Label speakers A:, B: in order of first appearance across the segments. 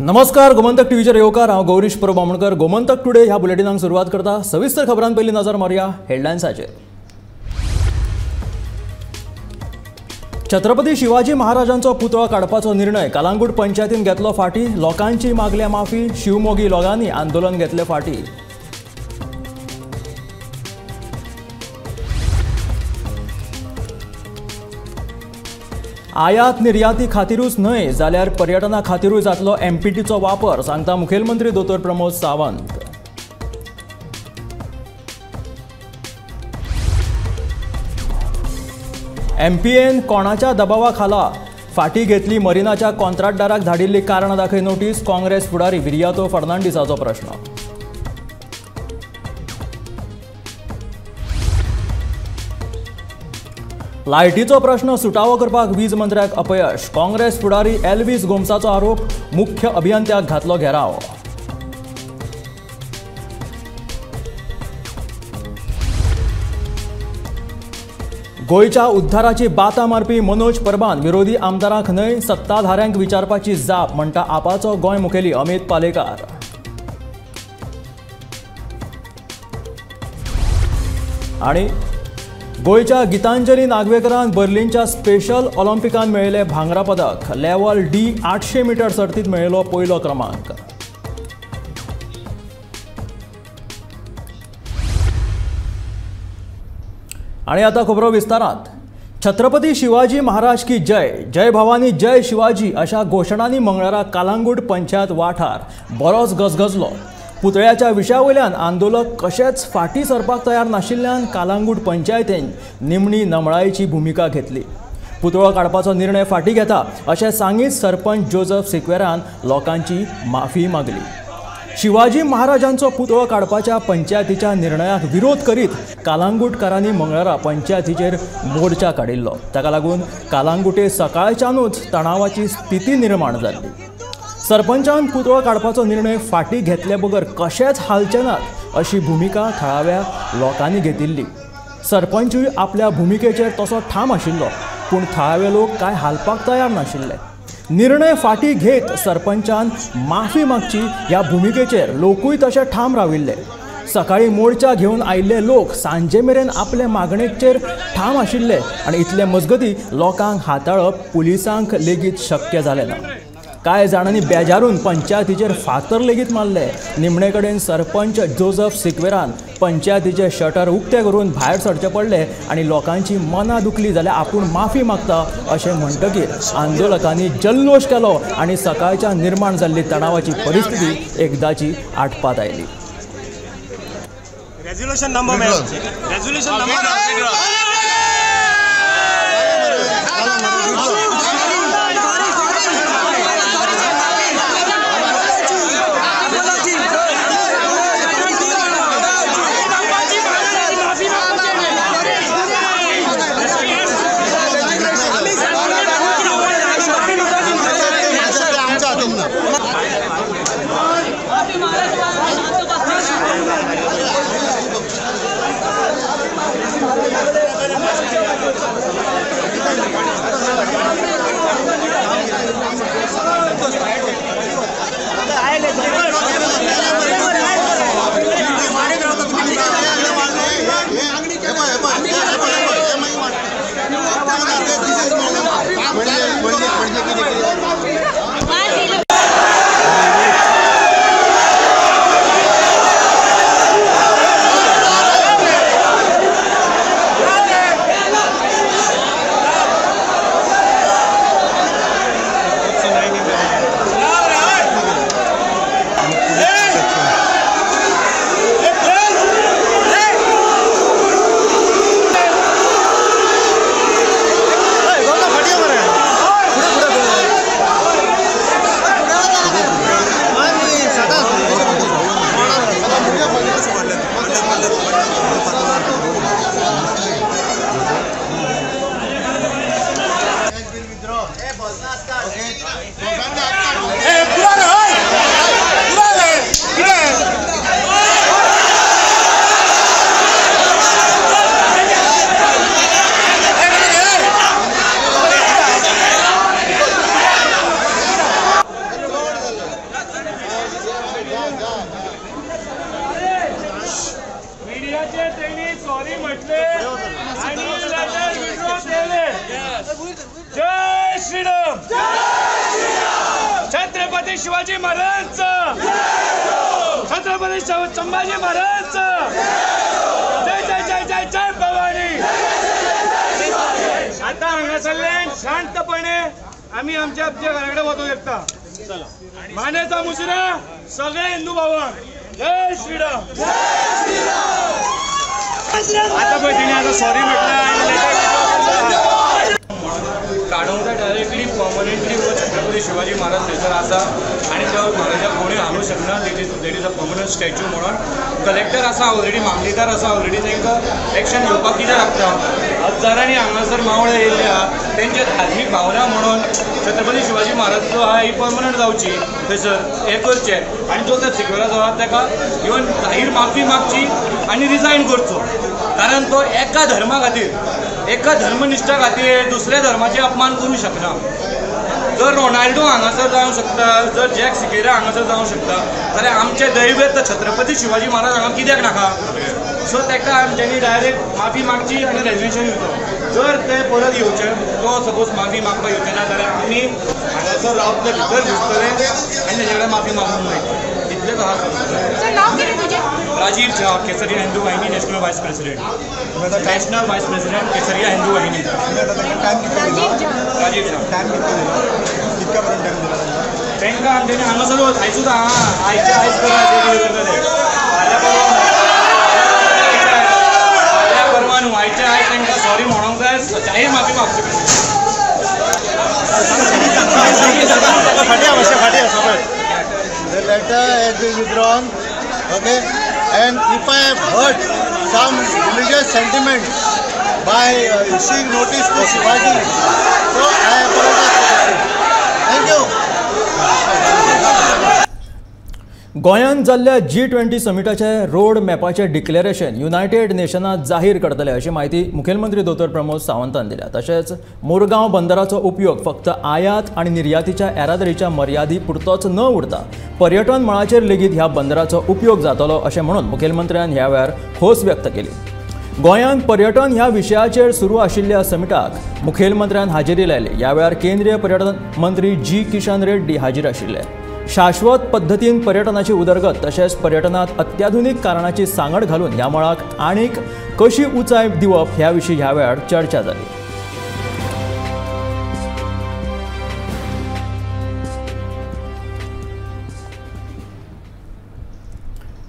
A: नमस्कार, गोमंतक टीव्हीचेर येवकार। हांव गौरीश परबामणकर। गोमंतक टुडे ह्या बुलेटिनाक सुरवात करता। सविस्तर खबरां पयलीं नजर मारया हेडलायन्साचेर। छत्रपती शिवाजी महाराजांचो पुतळो काडपाचो निर्णय कलांगूट पंचायतीन घेतलो फाटी। लोकांची मागल्या माफी, शिवमोगी लोकांनी आंदोलन घेतले फाटी। आयात निर्याती खातीरूच न्हय जाल्यार पर्यटना खातीरूय जातलो एमपीटीचो वापर, सांगता मुखेलमंत्री दोतोर प्रमोद सावंत। एमपीएन कोणाच्या दबावा खाला फाटी घेतली मरिनाच्या कॉन्ट्रॅक्टदाराक धाडिल्ली कारण दाखय नोटीस। काँग्रेस फुडारी विरियातो फर्नांडिसाचो प्रश्न। लायटीचो प्रश्न सुटावो करपाक वीज मंत्र्याक अपयश। काँग्रेस फुडारी एल्विस गोमसाचो आरोप, मुख्य अभियंत्याक घातलो घेराव। गोयच्या उद्धाराची बाता मारपी मनोज परबान विरोधी आमदारांक न्हय सत्ताधाऱ्यांक विचारपाची जाप, म्हणटा आपाचो गोंय मुखेली अमित पालेकार। आणि गोयच्या गितांजली नागवेकरान बर्लिनच्या स्पेशल ऑलिंपिकान मेळयले भांगरा पदक। लेव्हल डी 800 मीटर सर्तीत मेळयलो पयलो क्रमांक। आणि आता खबरो विस्तारात। छत्रपती शिवाजी महाराज की जय, जय भवानी जय शिवाजी अशा घोषणांनी मंगळारा कलांगूट पंचायत वाठार बरोच गजगजलो। पुतळ्याच्या विशयावयल्यान आंदोलक कशेच फाटी सरपाक तयार नाशिल्ल्यान कलांगूट पंचायतीन निमणी नमळायेची भूमिका घेतली। पुतळो काडपाचो निर्णय फाटी घेता अशें सांगीत सरपंच जोसेफ सिक्वेरान लोकांची माफी मागली। शिवाजी महाराजांचो पुतळो काडपाच्या पंचायतीच्या निर्णयाक विरोध करीत कलांगूटकारांनी मंगळारा पंचायतीचेर मोर्चा काडिल्लो। ताका लागून कलांगुटे सकाळच्यानूच तणावाची स्थिती निर्माण जाल्ली। सरपंचान पुतळो काडपाचो निर्णय फाटी घेतले बगर कशेच हालचे नात अशी भूमिका थळाव्या लोकांनी घेतिल्ली। सरपंचूय आपल्या भूमिकेचेर तसो ठाम आशिल्लो, पूण थळावे लोक काय हालपाक तयार नाशिल्ले। निर्णय फाटी घेत सरपंचान माफी मागची ह्या भूमिकेचेर लोकूय तशे ठाम राविल्ले। सकाळी मोर्चा घेवन आयिल्ले लोक सांजे मेरेन आपले मागणेचेर ठाम आशिल्ले आनी इतले मजगती लोकांक हाताळप पुलिसांक लेगीत शक्य जालें ना। कांय जाणांनी बेजारून पंचायतीचेर फातर लेगीत मारले। निमणे कडेन सरपंच जोसेफ सिक्वेरान पंचायतीचे शटर उक्ते करून भायर सरचे पडले आनी लोकांची मनां दुखली जाल्यार आपूण माफी मागता अशें म्हणटकीर आंदोलकांनी जल्लोश केलो आनी सकाळच्या निर्माण जाल्ली तणावाची परिस्थिती एकदाची आटपात आयली।
B: सॉरी म्हटले आणि लेटर विड्रॉ केले. जय श्रीराम. छत्रपती शिवाजी महाराजांचं, छत्रपती संभाजी महाराजांचं. जय जय जय जय जय भवानी. आता हांगासरल्यान शांतपणे आम्ही आमच्या घराकडे वचूंक शकता. मानेचा मुजरा सगळे हिंदू भावांक. जय श्रीराम. आता पळय तिने आता सॉरी म्हटलं काढून डायरेक्टली परमनंटली छत्रपती शिवाजी महाराज थंयसर आसा आणि तो महाराजाक कोणी हालू शकना. That is a permanent statue म्हणून कलेक्टर आसा ऑलरेडी, मामलेदार आसा ऑलरेडी. तांकां एक्शन घेवपाक कितें लागता. हजारांनी हांगासर मावळे येयल्ले आहा. तेंचे धार्मीक भावना म्हणून छत्रपती शिवाजी महाराज जो आहा ही परमनंट जावची थंयसर हें करचें. आनी जो त्या सिक्युरा जो आहा ताका इवन जाहीर माफी मागची आनी रिजायन करचो. कारण तो एका धर्मा खातीर, एका धर्मनिश्ठा खातीर दुसऱ्या धर्माचे अपमान करूं शकना. जर रोनाल्डो हांगासर जावंक शकता, जर जॅक सिकेरा हांगासर जावंक शकता, जाल्यार आमचे दैवत छत्रपती शिवाजी महाराज हांगा कित्याक नाका. सो ताका आमच्यांनी डायरेक्ट माफी मागची आनी रेजल्युशन दिवचो. जर ते परत येवचे, तो सपोज माफी मागपाक येवचे ना जाल्यार आमी हांगासर रावतले, भितर घुसतले आनी तेजे कडेन माफी मागूंक जाय. इतलेंच आहा. Rajiv Jha, Kesariya Hindu Vahini national vice president. National vice president Kesariya Hindu Vahini. Rajiv Jha. तांकां आमच्यांनी हांगासर आयज सुद्दां आयच्या आयज करतले. फाल्यां परवा न्हू, आयच्या आयज तांकां सॉरी म्हणूंक जाय, जाहीर माफी मागची.
C: The letter has been withdrawn, okay, and if I have hurt some religious sentiment by issuing notice to Shivaji, so I apologize for the same. Thank you.
A: गोंयांत जाल्ल्या G20 समिटाचे रोड मॅपाचे डिक्लेरेशन युनायटेड नेशनांत जाहीर करतले अशी माहिती मुखेलमंत्री दोतोर प्रमोद सावंतान दिल्या. तशेंच मुरगांव बंदराचो उपयोग फक्त आयात आनी निर्यातीच्या येरादारीच्या मर्यादी पुरतोच न उरता पर्यटन मळाचेर लेगीत ह्या बंदराचो उपयोग जातलो अशें म्हणून मुखेलमंत्र्यान ह्या वेळार खोस व्यक्त केली. गोंयांत पर्यटन ह्या विशयाचेर सुरू आशिल्ल्या समिटाक मुखेलमंत्र्यान हाजेरी लायली. ह्या वेळार केंद्रीय पर्यटन मंत्री G. किशन रेड्डी हाजीर आशिल्ले. शाश्वत पद्दतीन पर्यटनाची उदरगत तशेंच पर्यटनात अत्याधुनीक कारणाची सांगड घालून ह्या मळाक आनीक कशी उंचाय दिवप ह्या विशीं ह्या वेळार चर्चा जाली.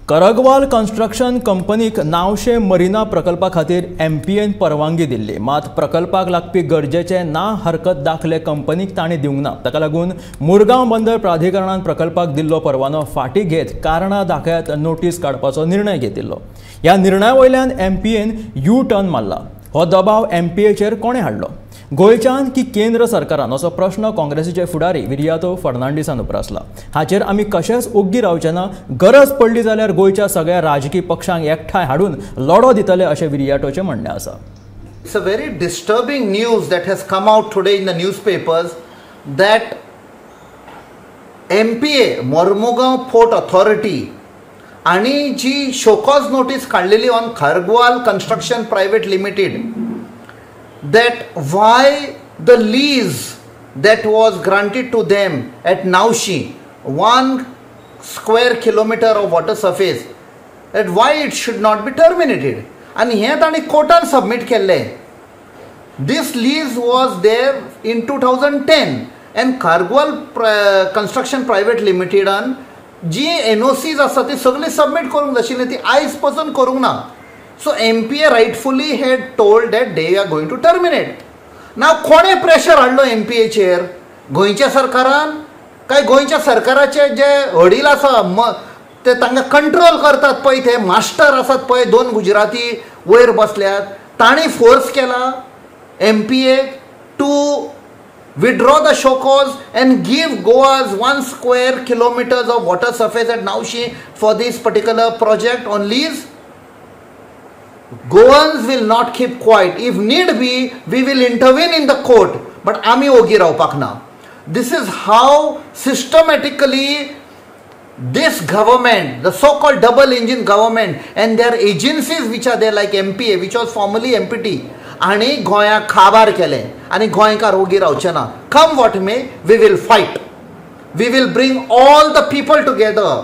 A: करगवाल कन्स्ट्रक्शन कंपनीक नावशे मरिना प्रकल्पा खातीर MPAन परवानगी दिल्ली. मात प्रकल्पाक लागपी गरजेचे ना हरकत दाखले कंपनीक तांणी दिवंक ना. ताका लागून मुरगांव बंदर प्राधिकरणान प्रकल्पाक दिल्लो परवानो फाटीं घेत कारणां दाखयत नोटीस काडपाचो निर्णय घेतिल्लो. ह्या निर्णया वयल्यान MPAन U-टर्न मारला. हो दबाव MPAचेर कोणे हाडलो? गोंयच्यान की केंद्र सरकारान असो प्रश्न काँग्रेसीचे फुडारी विरियातो फर्नांडीसान उपरासला. हाचेर आमी कशेंच ओग्गी रावचे ना. गरज पडली जाल्यार गोंयच्या सगळ्या राजकीय पक्षांक एकठांय हाडून लढो दितले अशें विरियाटोचें म्हणणें आसा.
C: It's a very disturbing news that has come out today in the newspapers that MPA Mormugaon Port Authority आणि जी शोकॉज नोटीस काढलेली on Khargwal construction private limited, that why the lease that was granted to them at Naushi, 1 square kilometer of water surface, that why it should not be terminated. And here ताणी कोर्टान submit केल्ले. This lease was there in 2010 and Khargwal Construction Private Limited ji NOCs आसा ती सगळी submit करूंक जाय आशिल्ली, ती आयज पसून करूंक ना. So MPA rightfully had told that they are going to terminate. Now कोणे प्रेशर हाडलो MPA चेर? गोंयच्या सरकारान काय गोंयच्या सरकाराचे जे वडील आसा ते तांकां कंट्रोल करतात पळय, ते मास्टर आसात पळय, 2 गुजराती वयर बसल्यात, तांणी फोर्स केला MPA to withdraw the show cause and give Goa's 1 square kilometers of water surface at Naushi for this particular project on lease. Goans will not keep quiet. If need be, we will intervene in the court. But आमी ओगी रावपाक ना. This is how systematically this government, the so-called double engine government, and their agencies which are there like MPA, which was formerly MPT, आणि गोंया खाबार केले आणि गोंयकार ओगी रावचे ना. Come what may, we will fight. We will bring all the people together,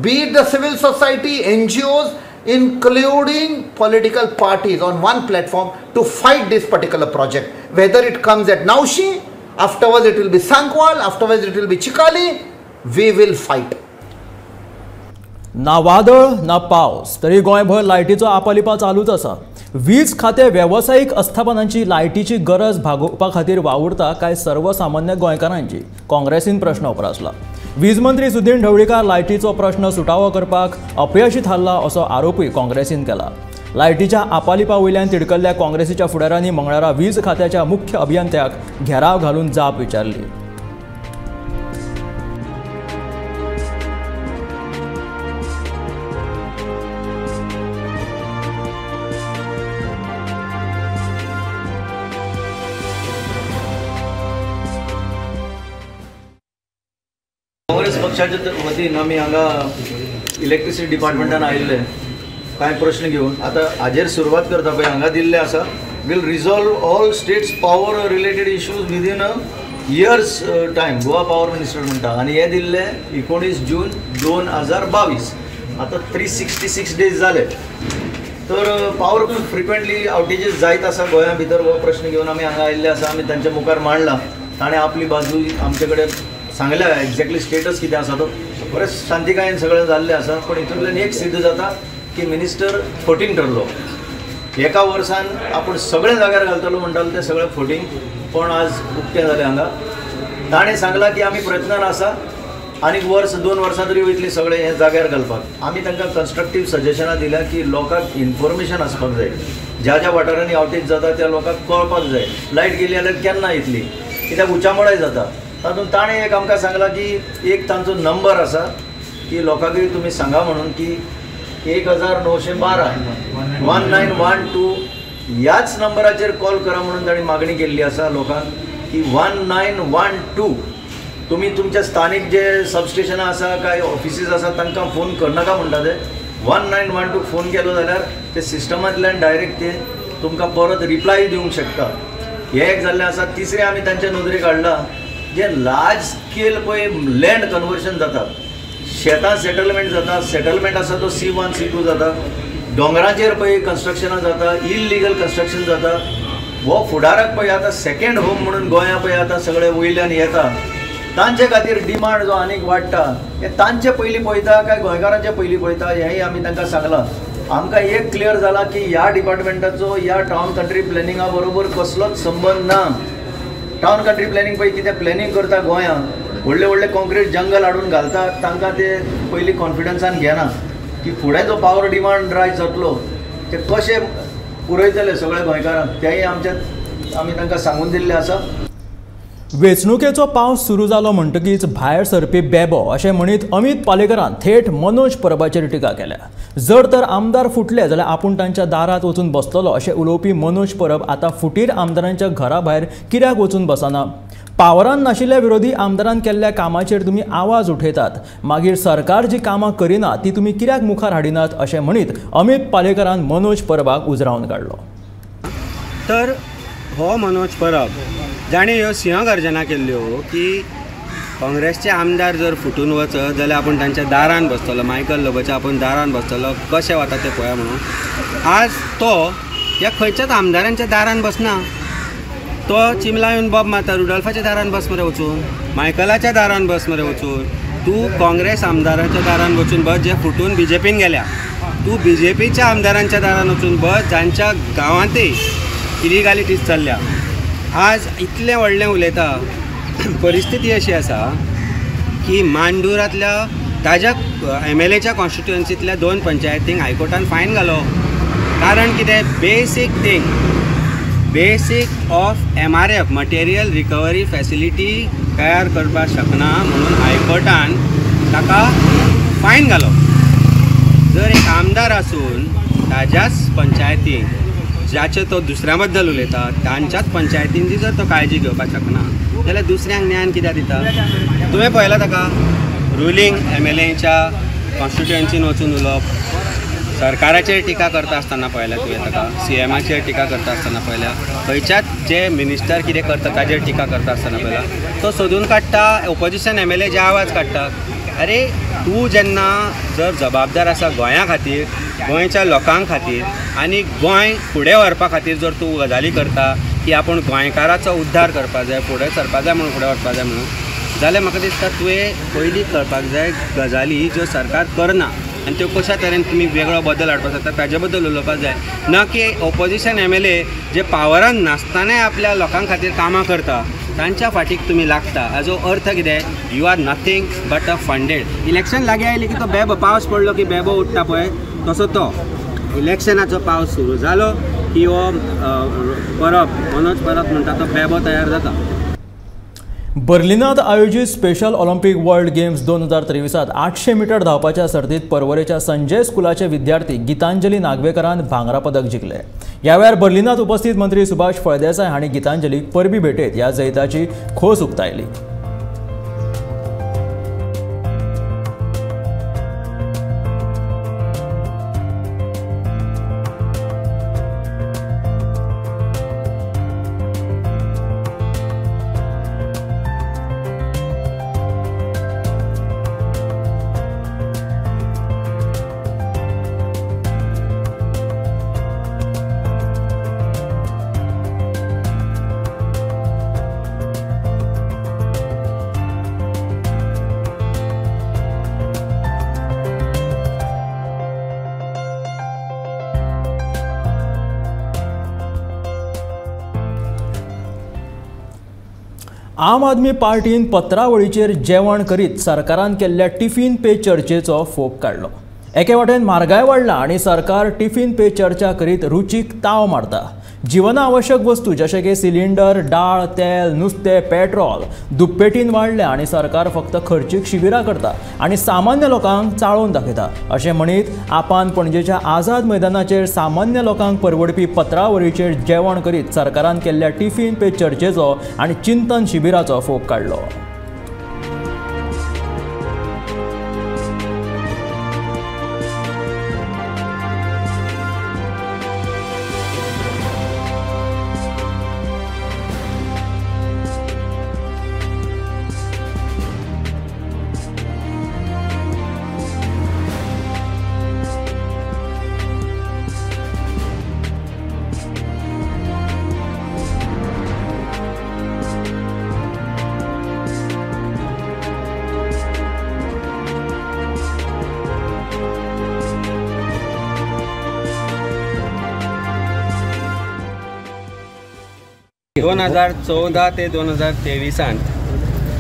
C: be it the civil society, NGOs, including political parties on one platform to fight this particular project. Whether it comes at Naushi, afterwards it will be Sankwal, afterwards it will be Chikali, we will fight.
A: ना वादळ ना पावस तरी गोंयभर लायटीचो आपालिपा चालूच आसा. वीज खाते व्यावसायिक अस्थापनांची लायटीची गरज भागोवपा खातीर वावुरता काय सर्वसामान्य गोंयकारांची? काँग्रेसीन प्रश्न उपरासला. वीज मंत्री सुदीन ढवळीकार लायटीचो प्रश्न सुटावो करपाक अपयशी थारला असो आरोपूय काँग्रेसीन केला. लायटीच्या आपालिपा वयल्यान तिडकल्ल्या काँग्रेसीच्या फुडाऱ्यांनी मंगळारा वीज खात्याच्या मुख्य अभियंत्याक घेराव घालून जाप विचारली.
D: काँग्रेस पक्षाच्या वतीन आमी हांगा इलेक्ट्रिसिटी डिपार्टमेंटान आयिल्ले कांय प्रश्न घेवन आतां हाजेर सुरवात करता पळय हांगा दिल्ले आसा will resolve all states power related issues within a years time. Goa power minister म्हणटा आनी हे दिल्ले 19 जून 2022. आतां 366 डेज जाले. तर पावर फ्रिक्वेंटली आउटेजीस जायत आसा गोंया भितर. हो प्रश्न घेवन आमी हांगा आयिल्ले आसा. आमी तांच्या मुखार मांडला. ताणें आपली बाजू आमचे कडेन सांगल्या एक्झॅक्टली स्टेटस कितें आसा तो बरें शांतीकायेन सगळें जाल्लें आसा. पण हितूंतल्यान एक सिद्ध जाता की मिनिस्टर फोटींग ठरलो. एका वर्सान आपूण सगळे जाग्यार घालतलो म्हणटालो तें सगळें फोटींग पण आज उक्तें जालें हांगा. ताणें सांगलां की आमी प्रयत्नान आसा आनीक वर्स 2 वर्सां तरी वयतलीं सगळें हें जाग्यार घालपाक. आमी तांकां कन्स्ट्रक्टीव सजेशनां दिल्यां की लोकांक इन्फॉर्मेशन आसपाक जाय. ज्या ज्या वाठारांनी आउटेज जाता त्या लोकांक कळपाक जाय. लायट गेली जाल्यार केन्ना येतली कित्याक उचामळाय जाता. तातूंत ताणें एक आमकां सांगलां की एक तांचो नंबर आसा की लोकांकूय तुमी सांगा म्हणून की 1912 1912 ह्याच नंबराचेर कॉल करा म्हणून ताणें मागणी केल्ली आसा लोकांक की 1912 तुमी तुमच्या स्थानीक जे सबस्टेशनां आसा काय ऑफिसीस आसा तांकां फोन करनाका म्हणटा ते. 1912 फोन केलो जाल्यार ते सिस्टमांतल्यान डायरेक्ट ते तुमकां परत रिप्लाय दिवंक शकता. हें एक जाल्लें आसा. तिसरें आमी तांच्या नदरेक हाडलां जे लार्ज स्केल पळय लँड कन्वर्शन जाता. शेतां सेटलमेंट जाता. सेटलमेंट आसा तो C1 C2 जाता. दोंगराचेर पळय कन्स्ट्रक्शनां जाता. इल्लिगल कन्स्ट्रक्शन जाता. हो फुडाराक पळय आतां सेकेंड होम म्हणून गोंया पळय आतां सगळे वयल्यान येता. तांचे खातीर डिमांड जो आनीक वाडटा हे तांचे पयलीं पळयता काय गोंयकारांचे पयलीं पळयता हेंय आमी तांकां सांगलां. आमकां एक क्लियर जाला की ह्या डिपार्टमेंटाचो ह्या टावन कंट्री प्लॅनिंगा बरोबर कसलोच संबंद ना. टावन कंट्री प्लॅनिंग पळय कितें प्लॅनिंग करता गोंयांत व्हडले व्हडले कॉन्क्रीट जंगल हाडून घालता. तांकां ते पयलीं कॉन्फिडन्सान घेना की फुडें जो पावर डिमांड रायज जातलो ते कशें पुरयतले सगळे गोंयकारांक. तेंय आमी तांकां सांगून दिल्लें आसा.
A: वेंचणुकेचो पावस सुरू जालो म्हणटकीच भायर सरपी बेबो अशें म्हणीत अमित पालेकरान थेट मनोज परबाचेर टिका केल्या. जर तर आमदार फुटले जाल्यार आपूण तांच्या दारात वचून बसतलो अशें उलोवपी मनोज परब आतां फुटीर आमदारांच्या घरा भायर कित्याक वचून बसना? पावरान नाशिल्ल्या विरोधी आमदारान केल्ल्या कामाचेर तुमी आवाज उठयतात, मागीर सरकार जी कामां करिना ती तुमी कित्याक मुखार हाडिनात अशें म्हणीत अमित पालेकरान मनोज परबाक उजरावन काडलो.
E: तर हो मनोज परब जाणें ह्यो सिंहगर्जना केल्ल्यो की काँग्रेसचे आमदार जर फुटून वचत जाल्यार आपूण तांच्या दारान बसतलो. मायकल लोबोच्या आपूण दारान बसतलो. कशें वता तें पळया म्हणून. आज तो ह्या खंयच्याच आमदारांच्या दारान बसना. तो चिमला येवन बॉब मारता. रुडॉल्फाच्या दारान बस मरे वचून, मायकलाच्या दारान बस मरे वचून. तूं काँग्रेस आमदारांच्या दारान वचून बस जे फुटून BJPन गेल्या. तूं BJPच्या आमदारांच्या दारान वचून बस जांच्या गांवांतय इलिगॅलिटीज चल्ल्या. आज इतलें व्हडलें उलयता. परिस्थिती अशी आसा की मांडुरांतल्या ताज्या MLAच्या कॉन्स्टिट्युएन्सींतल्या 2 पंचायतींक हायकोर्टान फायन घालो. कारण कितें? बेसीक of MRF material recovery facility तयार करपाक शकना म्हणून हायकोर्टान ताका फायन घालो. जर एक आमदार आसून ताज्याच पंचायतीन ज्याचे तो दुसऱ्या बद्दल उलयता तांच्याच पंचायतींची जर तो काळजी घेवपाक शकना जाल्यार दुसऱ्यांक ज्ञान कित्याक दिता? तुवें पळयला ताका रुलींग MLAच्या कॉन्स्टिट्युएन्सीन वचून उलोवप, सरकाराचेर टिका करता आसतना पळयल्या तुवें ताका, CMाचेर टिका करता आसतना पळयल्या, खंयच्याच जे मिनिस्टर कितें करता ताजेर टिका करता आसतना पळयला, तो सोदून काडटा ऑपोजिशन MLA जे आवाज काडटा. अरे तूं जेन्ना जर जबाबदार आसा गोंया खातीर, गोंयच्या लोकां खातीर आनी गोंय फुडें व्हरपा खातीर जर तूं गजाली करता की आपूण गोंयकाराचो उद्धार करपाक जाय, फुडें सरपाक जाय म्हणून, फुडें वचपाक जाय म्हणून, जाल्यार म्हाका दिसता तुवें पयलीं करपाक जाय गजाली ज्यो सरकार करना आनी त्यो कशा तरेन तुमी वेगळो बदल हाडपाक शकता ताजे बद्दल उलोवपाक जाय. ना की ऑपोजिशन MLA जे पावरान नासतानाय आपल्या लोकां खातीर कामां करता तांच्या फाटीक तुमी लागता. हाजो अर्थ कितें? You are nothing but a funded. Election लागीं आयली की तो बेबो पावस पडलो की बेबो उठटा पळय, तसो तो इलेक्शनाचो पावस सुरू जालो की हो परब मनोज परब म्हणटा तो बेबो तयार जाता.
A: बर्लिनात आयोजित special Olympic world games 2023 800 metre धांवपाच्या सर्तीत पर्वरेच्या संजय स्कुलाचे विद्यार्थी गितांजली नागवेकरान भांगरा पदक जिखले. ह्या वेळार बर्लिनात उपस्थित मंत्री सुभाष फळदेसाय हांणी गितांजलीक परबी भेटयत ह्या जैताची खोस उक्तायली. आम आदमी पार्टीन पत्रावळीचेर जेवण करीत सरकारान केल्ल्या टिफिन पे चर्चेचो फोग काडलो. एके वाटेन म्हारगाय वाडला आनी सरकार टिफिन पे चर्चा करीत रुचीक ताव मारता. जीवनावश्यक वस्तू जशे की सिलिंडर, दाळ, तेल, नुस्तें, पेट्रोल दुप्पेटीन वाडले आनी सरकार फक्त खर्चीक शिबिरां करता आनी सामान्य लोकांक चाळोवन दाखयता अशें म्हणीत आपान पणजेच्या आझाद मैदानाचेर सामान्य लोकांक परवडपी पत्रावळीचेर जेवण करीत सरकारान केल्ल्या टिफिन पे चर्चेचो आनी चिंतन शिबिराचो फोग काडलो.
E: दोन 2014 ते 2023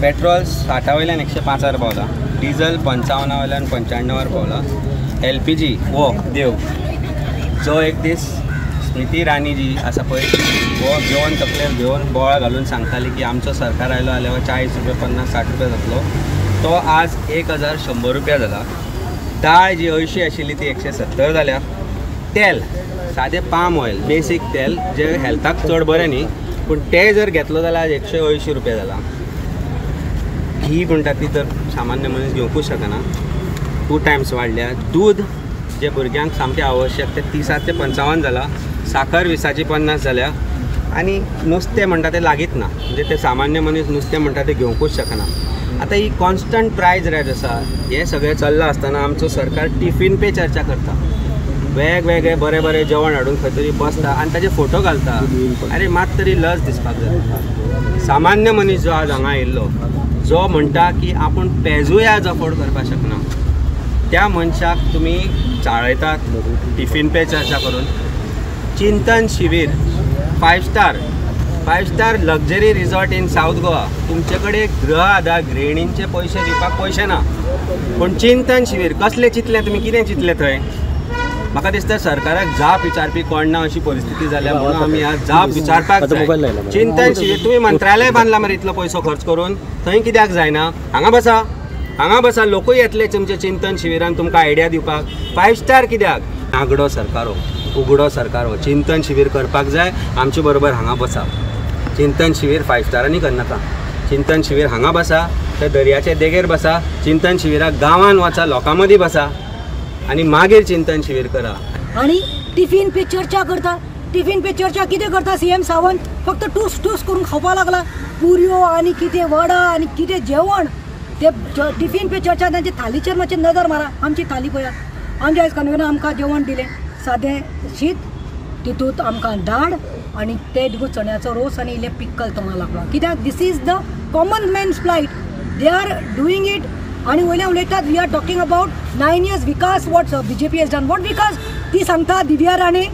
E: पेट्रोल 60 वयल्यान 105 पावला, डिझल 55 वयल्यान 95 पावला, LPG वो देव जो एक दीस स्मृती इराणी जी आसा पळय वो घेवन तकलेर घेवन बोवाळ घालून सांगताली की आमचो सरकार आयलो जाल्यार 40 रुपया 50-60 रुपया जातलो, तो आज 1100 रुपया जाला. दाळ जी 80 आशिल्ली ती 170 जाल्या. तेल सादें पाम ऑयल बेसीक तेल जे हेल्थाक चड बरें न्ही पूण ते जर घेतलो जाल्यार 180 रुपया जाला. ही म्हणटा ती तर सामान्य मनीस घेवंकूच शकना, 2 टायम्स वाडल्या. दूद जे भुरग्यांक सामकें आवश्यक ते 30 ते 55 जाला. साखर 20ची 50 जाल्या आनी नुस्तें म्हणटा तें लागीत ना, म्हणजे ते सामान्य मनीस नुस्तें म्हणटा तें घेवंकूच शकना. आतां ही कॉन्स्टंट प्रायस रेज आसा, हें सगळें चल्लां आसतना आमचो सरकार टिफीन पे चर्चा करता, वेगवेगळे बरें बरें जेवण हाडून खंय तरी बसता आनी ताजे फोटो घालता. अरे मात तरी लज दिसपाक जाय. सामान्य मनीस जो आज हांगा आयिल्लो जो म्हणटा की आपूण पेजूय आज अफोर्ड करपाक शकना, त्या मनशाक तुमी चाळयतात टिफीन पे चर्चा करून. चिंतन शिबीर 5 स्टार लग्जरी रिसॉर्ट इन साऊथ गोवा, तुमचे कडेन गृह आधार गृहिणींचे पयशे दिवपाक पयशे ना पूण चिंतन शिबीर कसलें चिंतलें तुमी, कितें चिंतलें थंय? म्हाका दिसता सरकाराक जाप विचारपी कोण ना अशी परिस्थिती जाल्या म्हणून आमी आज जाप विचारपाक जाय. चिंतन शिबीर तुम्ही मंत्रालय बांदला मरे इतलो पयसो खर्च करून, थंय कित्याक जायना? हांगा बसा लोकूय येतले तुमचे चिंतन शिबिरान तुमकां आयडिया दिवपाक. 5 स्टार कित्याक? नागडो सरकार हो, उगडो सरकार हो, चिंतन शिबीर करपाक जाय. आमचे बरोबर हांगा बसा. चिंतन शिबीर 5 स्टारांनी करनाका, चिंतन शिबीर हांगा बसा तर दर्याचे देगेर बसा, चिंतन शिबिराक गांवांत वचा, लोकां मदीं बसा आनी मागीर चिंतन शिबीर करा.
F: आणि टिफिन पे चर्चा करता. टिफिन पे चर्चा कितें करता सीएम सावंत? फक्त टूस टूस करून खावपा लागला. पुरयो आनी कितें वडा आनी कितें जेवण. ते टिफिन पे चर्चा तांचे थालीचेर मातशें नदर मारा. आमची थाली पळयात. आमच्या आयज कन्वेनर आमकां जेवण दिलें. सादें शीत, तितूंत आमकां दाळ आनी ते दिगून चण्याचो रोस आनी इल्लें पिक्कल तोंडाक लागला. कित्याक this is the common man's flight. They are doing it. आणि वयल्यान उलयतात we are talking about 9 years vikas what BJP has done. What vikas ती सांगता दिव्या राणे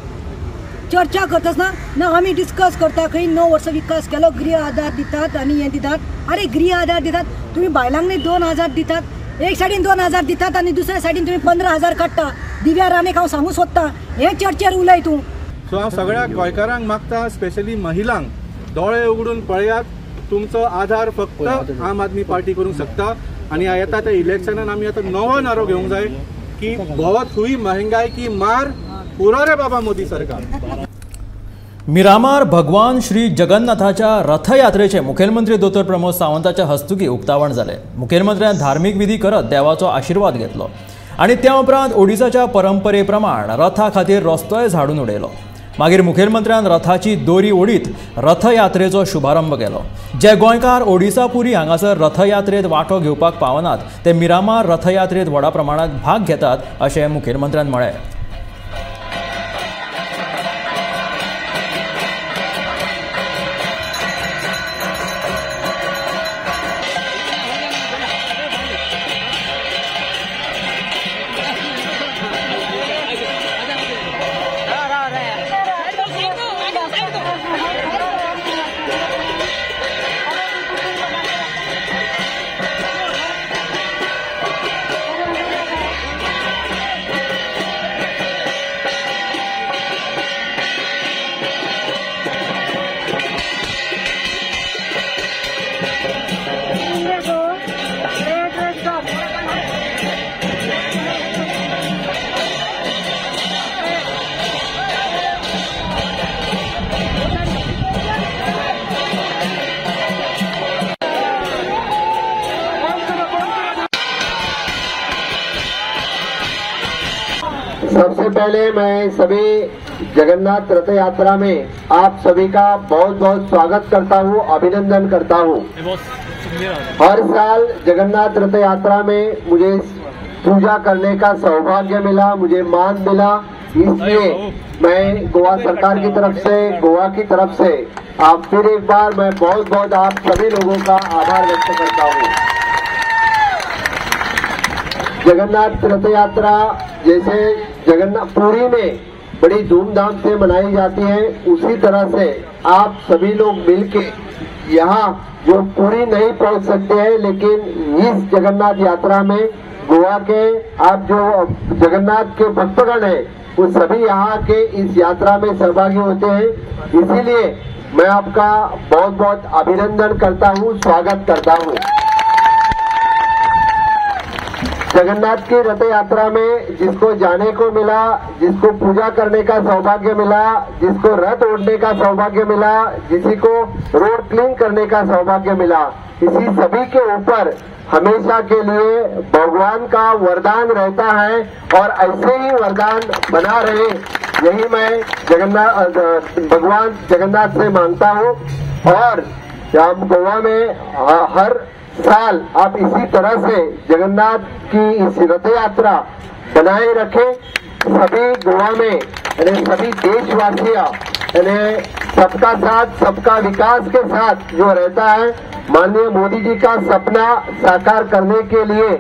F: चर्चा करतना ना आमी डिस्कस करता खंय 9 वर्सां विकास केलो. गृह आधार दितात आनी हें दितात. अरे गृह आधार दितात तुमी बायलांक 2,000 दितात. एक सायडीन 2,000 दितात आनी दुसऱ्या सायडीन तुमी 15,000 काडटा. दिव्या राणेक हांव सांगू सोदतां हे चर्चेर उलय तूं.
G: सो हांव सगळ्या गोंयकारांक मागता, स्पेशली महिलांक, दोळे उगडून पळयात. तुमचो आधार फक्त आम आदमी पार्टी करूंक शकता. आणि येता त्या इलेक्शनान आमी आतां नवो नारो घेवंक जाय की बहुत हुई महंगाई की मार पुरो रे बाबा मोदी सरकार.
A: मिरामार भगवान श्री जगन्नाथाच्या रथयात्रेचे मुखेलमंत्री दोतोर प्रमोद सावंताच्या हस्तुकी उक्तावण जाले. मुखेलमंत्र्यान धार्मीक विधी करत देवाचो आशिर्वाद घेतलो आणि त्या उपरांत ओडिसाच्या परंपरे प्रमाण रथा खातीर रस्तोय झाडून उडयलो. मागीर मुखेलमंत्र्यान रथाची दोरी ओडीत रथयात्रेचो शुभारंभ केलो. जे गोंयकार ओडिसा पुरी हांगासर रथयात्रेत वांटो घेवपाक पावनात ते मिरामार रथयात्रेत व्हडा प्रमाणात भाग घेतात अशें मुखेलमंत्र्यान म्हळें.
H: सबसे पहले मैं सभी जगन्नाथ रथ यात्रा में आप सभी का बहुत बहुत स्वागत करता हूँ, अभिनंदन करता हूँ। हर साल जगन्नाथ रथ यात्रा में मुझे पूजा करने का सौभाग्य मिला, मुझे मान मिला, इसलिए मैं गोवा सरकार की तरफ से, गोवा की तरफ से आप फिर एक बार मैं बहुत बहुत आप सभी लोगों का आभार व्यक्त करता हूँ। जगन्नाथ रथ यात्रा जैसे जगन्नाथ पुरी में बड़ी धूमधाम से मनाई जाती है, उसी तरह से आप सभी लोग मिलके यहाँ जो पुरी नहीं पहुँच सकते हैं, लेकिन इस जगन्नाथ यात्रा में गोवा के आप जो जगन्नाथ के भक्तगण हैं वो सभी यहाँ के इस यात्रा में सहभागी होते हैं। इसीलिए मैं आपका बहुत बहुत अभिनंदन करता हूँ, स्वागत करता हूँ। जगन्नाथ की रथ यात्रा में जिसको जाने को मिला, जिसको पूजा करने का सौभाग्य मिला, जिसको रथ ओढ़ने का सौभाग्य मिला, किसी को रोड क्लीन करने का सौभाग्य मिला, इसी सभी के ऊपर हमेशा के लिए भगवान का वरदान रहता है और ऐसे ही वरदान बना रहे, यही मैं भगवान जगन्नाथ से मांगता हूँ। और हम गोवा में हर साल आप इसी तरह से जगन्नाथ की इस रथ यात्रा बनाए रखें। सभी गोवा में यानी सभी देशवासियों यानी सबका साथ सबका विकास के साथ जो रहता है, माननीय मोदी जी का सपना साकार करने के लिए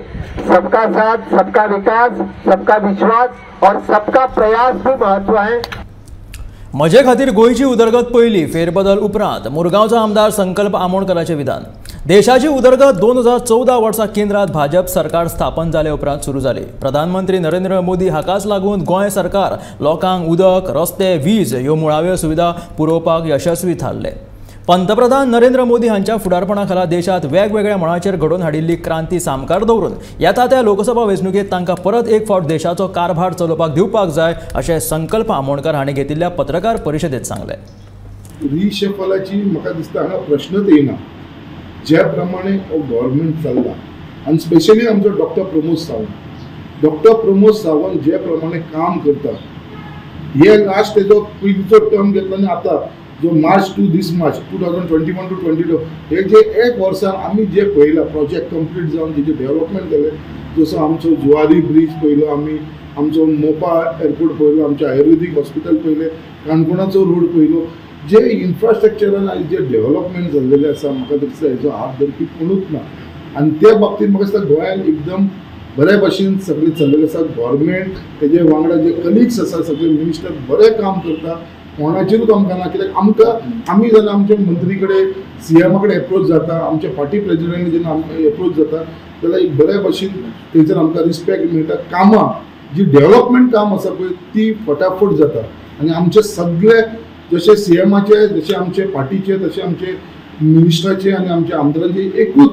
H: सबका साथ सबका विकास, सबका विश्वास और सबका प्रयास भी महत्व है।
A: मजे खातीर गोंयची उदरगत पयली, फेरबदल उपरांत मुरगांवचो आमदार संकल्प आमोणकराचें विधान. देशाची उदरगत 2014 वर्सा केंद्रात भाजप सरकार स्थापन जाल्या उपरांत सुरू जाली. प्रधानमंत्री नरेंद्र मोदी हाकाच लागून गोंय सरकार लोकांक उदक, रस्ते, वीज ह्यो मुळाव्यो सुविधा पुरवपाक यशस्वी थारले. पंतप्रधान नरेंद्र मोदी हांच्या फुडारपणा देशात वेगवेगळ्या मळांचेर घडोवन हाडिल्ली क्रांती सामकार दवरून येता त्या लोकसभा वेंचणुकेत तांकां परत एक फावट देशाचो कारभार चलोवपाक दिवपाक जाय अशें संकल्प आमोणकर हांणी घेतिल्ल्या पत्रकार परिशदेंत सांगलें.
I: रिशफलाची म्हाका दिसता हांगा प्रश्नच येना. ज्या प्रमाणे गव्हर्मेंट चल्ला आनी स्पेशली आमचो डॉक्टर प्रमोद सावंत जे प्रमाणे काम करता हे लास्ट तेजो पयलींचो टर्म घेतलो आनी आतां जो March two these March 2021 to 22 हे जे एक वर्सान आमी जे पळयला प्रोजेक्ट कंप्लीट जावन जेचे डेव्हलपमेंट केले जसो आमचो जुवारी ब्रिज पळयलो आमी आमचो मोपा एअरपोर्ट पळयलो आमचे आयुर्वेदीक हॉस्पिटल पळयले काणकोणाचो रोड पळयलो जे इन्फ्रास्ट्रक्चरान आयज जे डेव्हलपमेंट जाल्लेले आसा म्हाका दिसता हेजो हात धरपी कोणूच ना आनी त्या बाबतींत म्हाका दिसता गोंयान एकदम बरे भाशेन सगळें चल्लेलें आसा गव्हर्मेंट तेजे वांगडा जे कलिग्स आसा सगळे मिनिस्टर बरें काम करता कोणाचेरूच आमकां ना कित्याक आमकां आमी जेन्ना आमच्या मंत्री कडेन सीएमा कडेन एप्रोच जाता आमच्या पार्टी प्रेजिडेंट जेन्ना आमकां एप्रोच जाता जाल्यार एक बऱ्या भाशेन थंयसर आमकां रिस्पेक्ट मेळटा कामां जी डेव्हलपमेंट काम आसा पळय ती फटाफट जाता आनी आमचे सगळे जशे सीएमाचे जशे आमचे पार्टीचे तशे आमचे मिनिस्टराचे आनी आमच्या आमदारांचे एकूच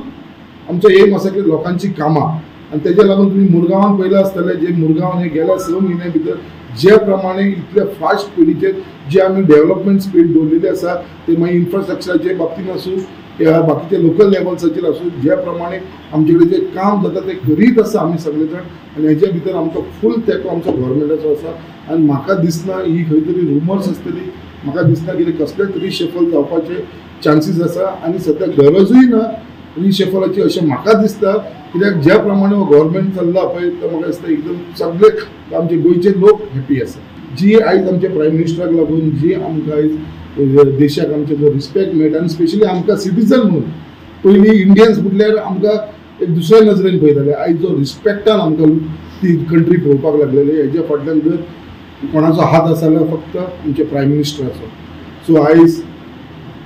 I: आमचो एम आसा की लोकांची कामां आनी तेज्या लागून तुमी मुरगांवान पयलें आसतलें जे मुरगांवान हे गेल्या 6 म्हयन्या भितर जे प्रमाणे इतले फास्ट स्पिडीचेर जे आमी डेव्हलपमेंट स्पीड दवरलेली आसा ते मागीर इन्फ्रास्ट्रक्चराचे बाबतींत आसूं या बाकीचे लोकल लेवल्साचेर आसूं ज्या प्रमाणे आमचे कडेन जे काम जाता ते करीत आसा आमी सगळे जाण आनी हेच्या भितर आमचो फूल तेंको आमचो गव्हर्मेंटाचो आसा आनी म्हाका दिसना ही खंय तरी रुमर्स आसतली म्हाका दिसता की कसले तरी शेफल जावपाचे चान्सीस आसा आनी सद्या गरजूय ना रिशेफलाची अशें म्हाका दिसता कित्याक ज्या प्रमाणे हो गव्हर्मेंट चल्ला पळय तो म्हाका दिसता एकदम सगळे आमचे गोंयचे लोक हॅपी आसा जी आयज आमच्या प्रायम मिनिस्टराक लागून जी आमकां आयज देशाक आमचे जो रिस्पेक्ट मेळटा आनी स्पेशली आमकां सिटीजन म्हणून पयलीं इंडियन्स म्हटल्यार आमकां एक दुसऱ्या नजरेन पळयताले आयज जो रिस्पेक्टान आमकां ती कंट्री पळोवपाक लागलेली हेज्या फाटल्यान जर कोणाचो हात आसा जाल्यार फक्त आमचे प्रायम मिनिस्टराचो सो आयज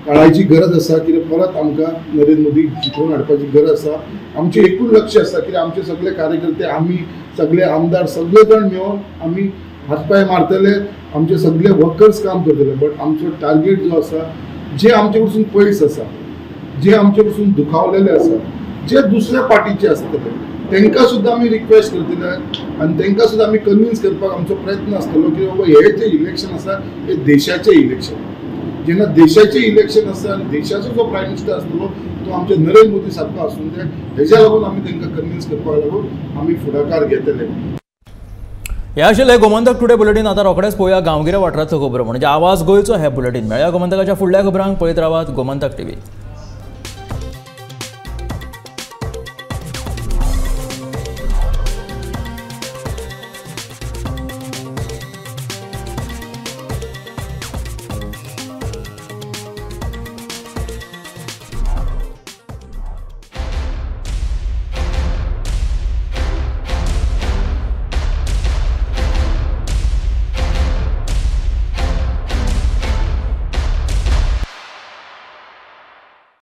I: काळाची गरज आसा कित्याक परत आमकां नरेंद्र मोदीक जिखोवन हाडपाची गरज आसा आमचें एकूच लक्ष आसा कित्याक आमचे सगळे कार्यकर्ते आमी सगळे आमदार सगळे जाण मेळोन आमी हातपाय मारतले आमचे सगळे वर्कर्स काम करतले बट आमचो टार्गेट जो आसा जे आमचे कडसून पयस आसा जे आमचे कडसून दुखावलेले आसा जे दुसऱ्या पार्टीचे आसतले तांकां सुद्दां आमी रिक्वेस्ट करतले आनी तांकां सुद्दां आमी कन्विन्स करपाक आमचो प्रयत्न आसतलो की बाबा हे जे इलेक्शन आसा हे देशाचें इलेक्शन जेन्ना देशाचें इलेक्शन आसा आनी देशाचो जो प्रायम मिनिस्टर आसतलो तो आमचे नरेंद्र मोदी सारको आसूं जाय हेज्या लागून आमी तांकां कन्विन्स करपाक लागून आमी फुडाकार घेतले
A: हे आशिल्ले गोमंतक टुडे बुलेटीन आतां रोखडेच पळोवया गांवगिऱ्या वाठारांतल्यो खबरो म्हणजे आवाज गोंयचो हे बुलेटीन मेळ्या गोमंतकाच्या फुडल्या खबरांक पळयत रावात गोमंतक टीव्ही.